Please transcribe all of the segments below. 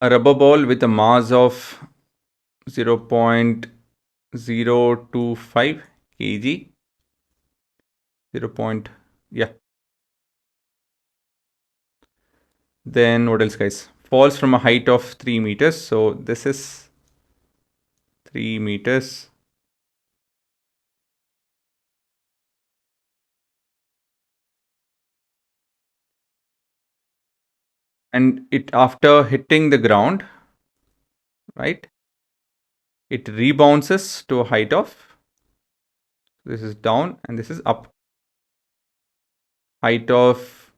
a rubber ball with a mass of 0.025 kg. 0. Yeah. Then what else, guys? Falls from a height of 3 meters. So this is 3 meters. And it, after hitting the ground, right, it rebounces to a height of, this is down and this is up, height of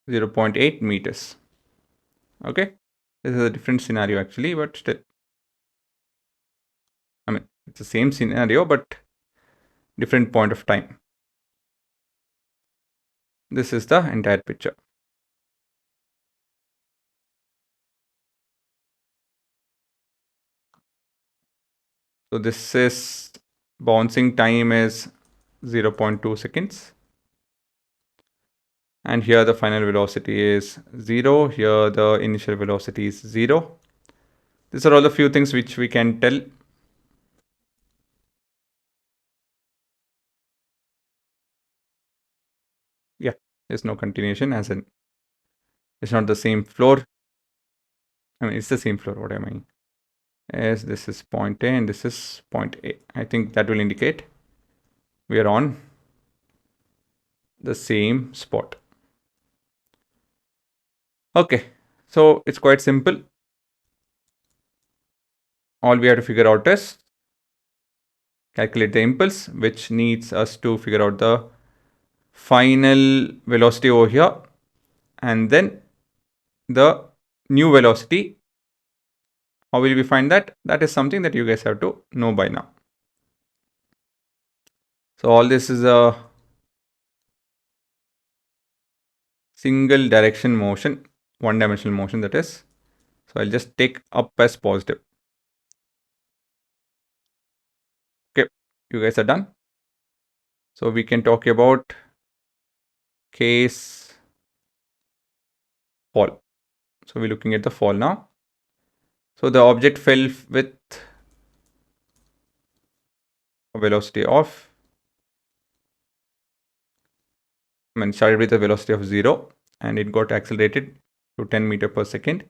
0.8 meters. Okay, this is a different scenario actually, but still, I mean, it's the same scenario, but different point of time. This is the entire picture. So this is bouncing time is 0.2 seconds. And here the final velocity is 0. Here the initial velocity is 0. These are all the few things which we can tell. Yeah, there's no continuation, as in it's not the same floor. I mean, it's the same floor. What am I? As this is point A and this is point A. I think that will indicate we are on the same spot. Okay, so it's quite simple. All we have to figure out is calculate the impulse, which needs us to figure out the final velocity over here, and then the new velocity. How will we find that? That is something that you guys have to know by now. So all this is a single direction motion, one dimensional motion, that is. So I'll just take up as positive. Okay, you guys are done. So we can talk about case fall. So we're looking at the fall now. So the object fell with a velocity of, started with a velocity of 0 and it got accelerated to 10 meter per second.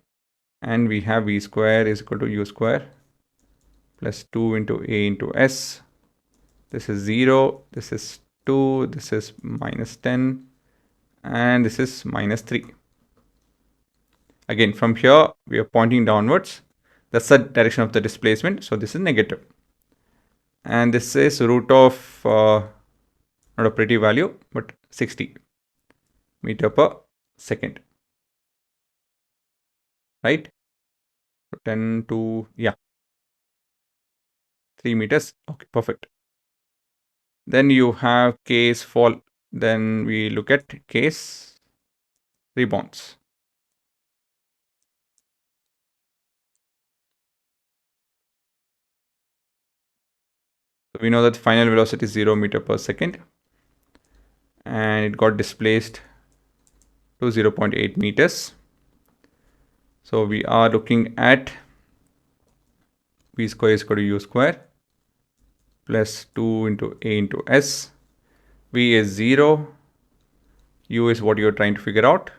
And we have v square is equal to u square plus 2 into a into s. This is 0, this is 2, this is minus 10, and this is minus 3. Again, from here, we are pointing downwards. That's the direction of the displacement. So this is negative. And this is root of, not a pretty value, but 60 meter per second. Right? So 10 to, yeah, 3 meters. Okay, perfect. Then you have case fall. Then we look at case rebounds. So we know that final velocity is 0 meter per second. And it got displaced to 0.8 meters. So we are looking at v square is equal to u square plus 2 into a into s. V is 0. U is what you're trying to figure out.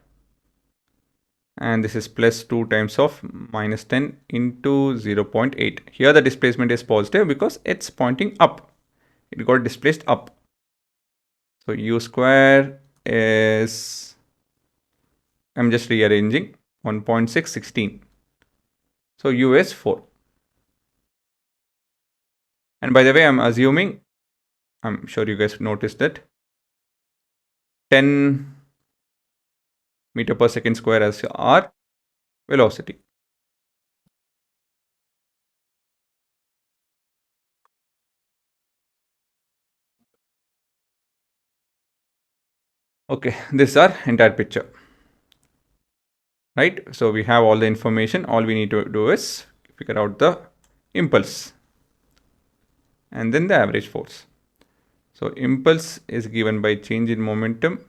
And this is plus 2 times of minus 10 into 0.8. Here the displacement is positive because it's pointing up. It got displaced up. So u square is, I'm just rearranging, 1.616. So u is 4. And by the way, I'm assuming, I'm sure you guys noticed that 10 meter per second square as our velocity. Okay, this is our entire picture. Right? So we have all the information. All we need to do is figure out the impulse and then the average force. So impulse is given by change in momentum,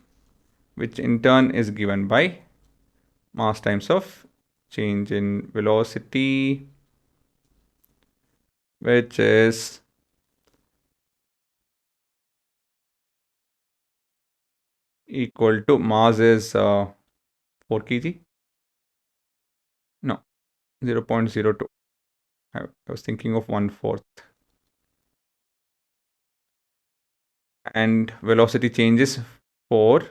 which in turn is given by mass times of change in velocity, which is equal to mass is 4 kg. No, 0.02. I was thinking of 1/4. And velocity changes 4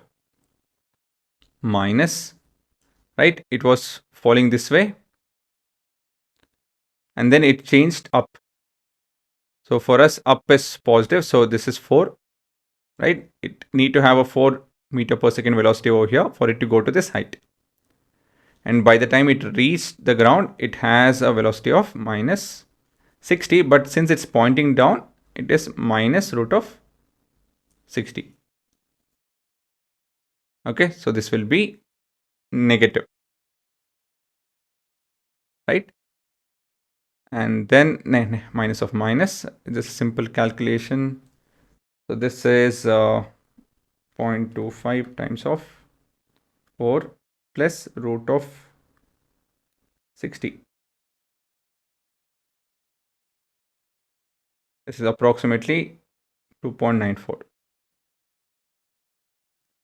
minus, right? It was falling this way and then it changed up. So for us, up is positive. So this is 4, right? It need to have a 4 meter per second velocity over here for it to go to this height. And by the time it reached the ground, it has a velocity of minus 60. But since it's pointing down, it is minus root of 60. Okay, so this will be negative, right? And then minus of minus, just simple calculation. So this is 0.25 times of 4 plus root of 60. This is approximately 2.94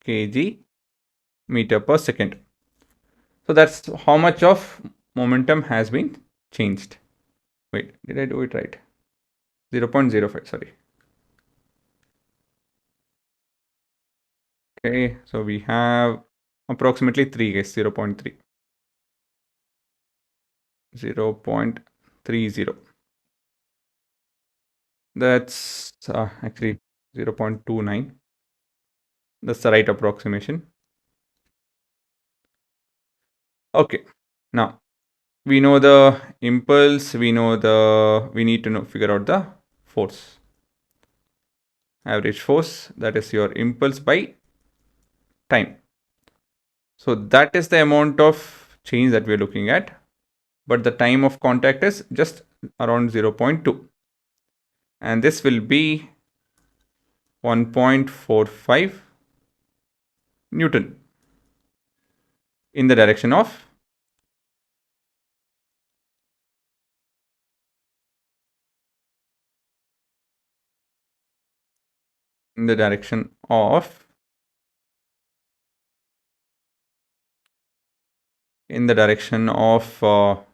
kg meter per second. So that's how much of momentum has been changed. Wait, did I do it right? 0.05, sorry. Okay, so we have approximately 3, guys, 0.3. 0.30. That's actually 0.29. That's the right approximation. Okay, now we know the impulse, we need to figure out the force. Average force, that is your impulse by time. So that is the amount of change that we are looking at. But the time of contact is just around 0.2. And this will be 1.45 Newton in the direction of in the direction of or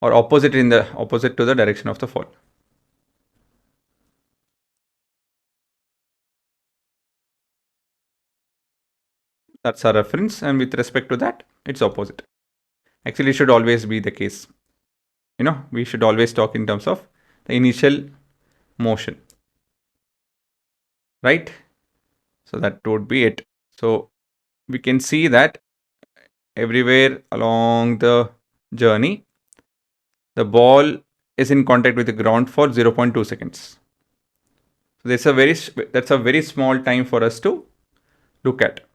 opposite to the direction of the fall. That's our reference, and with respect to that, it's opposite. Actually, it should always be the case. We should always talk in terms of the initial motion, right? So that would be it. So we can see that everywhere along the journey, the ball is in contact with the ground for 0.2 seconds. So that's a very small time for us to look at.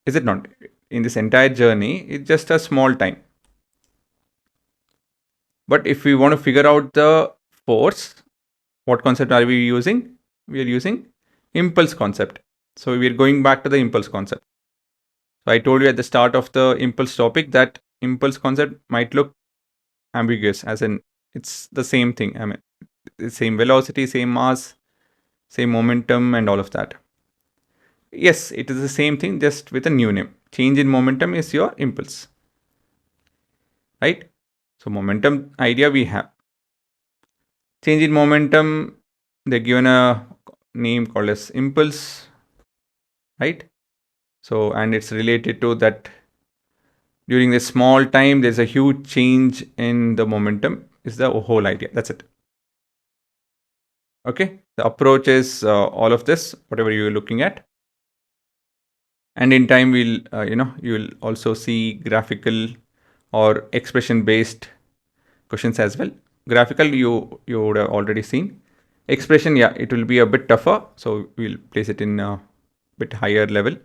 Is it not? In this entire journey, it's just a small time. But if we want to figure out the force, what concept are we using? We are using impulse concept. So we are going back to the impulse concept. So I told you at the start of the impulse topic that impulse concept might look ambiguous, as in it's the same thing. I mean, same velocity, same mass, same momentum, and all of that. Yes, it is the same thing, just with a new name. Change in momentum is your impulse, right? So momentum idea we have. Change in momentum, they're given a name called as impulse, right? So, and it's related to that during this small time, there's a huge change in the momentum is the whole idea. That's it. Okay. The approach is all of this, whatever you're looking at. And in time, you will also see graphical or expression based questions as well. Graphical, you would have already seen. Expression, yeah, it will be a bit tougher. So we'll place it in a bit higher level.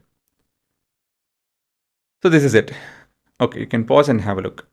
So this is it. Okay, you can pause and have a look.